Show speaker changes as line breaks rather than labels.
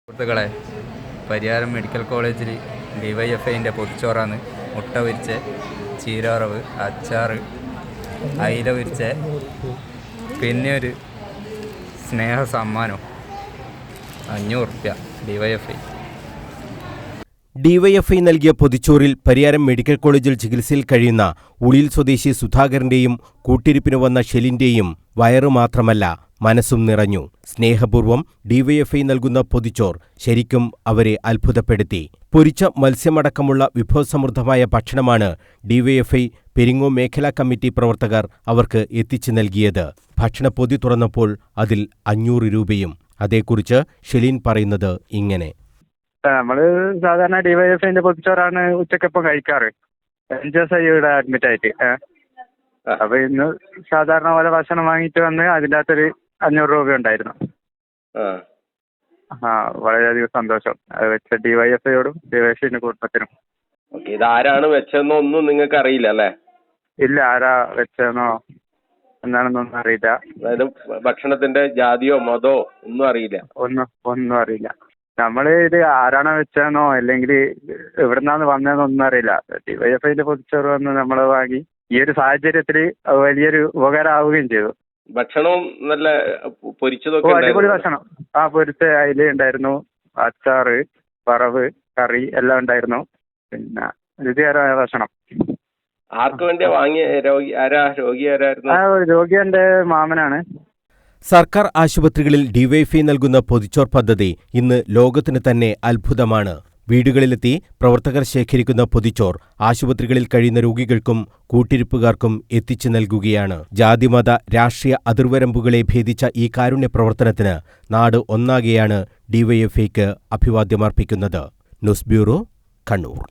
സുഹൃത്തുക്കളെ, പരിയാരം മെഡിക്കൽ കോളേജിൽ ഡിവൈഎഫ്ഐൻ്റെ പൊതിച്ചോറാണ്. മുട്ട പൊരിച്ച്, ചീരവറവ്, അച്ചാറ്, അയില പൊരിച്ച്, പിന്നെ ഒരു സ്നേഹ സമ്മാനം 500 റുപ്യ ഡിവൈഎഫ്ഐ.
ഡിവൈഎഫ്ഐ നൽകിയ പൊതിച്ചോറിൽ പരിയാരം മെഡിക്കൽ കോളേജിൽ ചികിത്സയിൽ കഴിയുന്ന ഉളിയിൽ സ്വദേശി സുധാകരന്റെയും കൂട്ടിരിപ്പിന് വന്ന ഷെലിന്റെയും വയറു മാത്രമല്ല മനസ്സും നിറഞ്ഞു. സ്നേഹപൂർവ്വം ഡിവൈഎഫ്ഐ നൽകുന്ന പൊതിച്ചോർ ശരിക്കും അവരെ അത്ഭുതപ്പെടുത്തി. പൊരിച്ച മത്സ്യമടക്കമുള്ള വിഭവസമൃദ്ധമായ ഭക്ഷണമാണ് ഡിവൈഎഫ്ഐ പെരിങ്ങോം മേഖലാ കമ്മിറ്റി പ്രവർത്തകർ അവർക്ക് എത്തിച്ചു നൽകിയത്. ഭക്ഷണപ്പൊതി തുറന്നപ്പോൾ അതിൽ 500 രൂപയും. അതേക്കുറിച്ച് ഷെലീൻ പറയുന്നത് ഇങ്ങനെ:
നമ്മള് സാധാരണ ഡിവൈഎഫ്ഐന്റെ പൊതിച്ചോറാണ് ഉച്ചക്കപ്പം കഴിക്കാറ്. 5 ദിവസമായി ഇവിടെ അഡ്മിറ്റ് ആയിട്ട്. അപ്പൊ ഇന്ന് സാധാരണ പോലെ ഭക്ഷണം വാങ്ങിയിട്ട് വന്ന് അതിൻ്റെ അകത്തൊരു 500 രൂപ ഉണ്ടായിരുന്നു. വളരെയധികം സന്തോഷം. അത് വെച്ച ഡിവൈഎഫ്ഐയോടും ഡിവൈഎഫ്ഐന്റെ കുടുംബത്തിനും.
ഇതാരാണ് വെച്ചതെന്നൊന്നും നിങ്ങൾക്ക് അറിയില്ല അല്ലേ?
ഇല്ല, ആരാ വെച്ചതെന്നോ എന്താണെന്നൊന്നും അറിയില്ല.
അതായത് ഭക്ഷണത്തിന്റെ ജാതിയോ മതമോ ഒന്നും അറിയില്ല?
ഒന്നും അറിയില്ല. നമ്മള് ഇത് ആരാണോ വെച്ചതെന്നോ അല്ലെങ്കിൽ എവിടുന്നാന്ന് വന്നതെന്നോ ഒന്നും അറിയില്ല. ഡിവൈഎഫ്ഐന്റെ പൊതിച്ചോറ് വന്ന് നമ്മൾ വാങ്ങി ഈ ഒരു സാഹചര്യത്തിൽ വലിയൊരു ഉപകാരമാവുകയും ചെയ്തു.
ഭക്ഷണവും നല്ല പൊരിച്ചതൊക്കെ
അടിപൊളി ഭക്ഷണം. പൊരിച്ച അയില ഉണ്ടായിരുന്നു, അച്ചാറ്, വറവ്, കറി എല്ലാം ഉണ്ടായിരുന്നു. പിന്നെ രുചികരമായ ഭക്ഷണം.
ആർക്ക് വേണ്ടിയാ വാങ്ങിയ? രോഗി ആരായിരുന്നു?
രോഗി എന്റെ മാമനാണ്.
സർക്കാർ ആശുപത്രികളിൽ ഡിവൈഎഫ്ഐ നൽകുന്ന പൊതിച്ചോർ പദ്ധതി ഇന്ന് ലോകത്തിന് തന്നെ അത്ഭുതമാണ്. വീടുകളിലെത്തി പ്രവർത്തകർ ശേഖരിക്കുന്ന പൊതിച്ചോർ ആശുപത്രികളിൽ കഴിയുന്ന രോഗികൾക്കും കൂട്ടിരിപ്പുകാർക്കും എത്തിച്ചു നൽകുകയാണ്. ജാതിമത രാഷ്ട്രീയ അതിർവരമ്പുകളെ ഭേദിച്ച ഈ കാരുണ്യ പ്രവർത്തനത്തിന് നാട് ഒന്നാകെയാണ് ഡിവൈഎഫ്ഐക്ക് അഭിവാദ്യമർപ്പിക്കുന്നത്. News bureau, Kannur.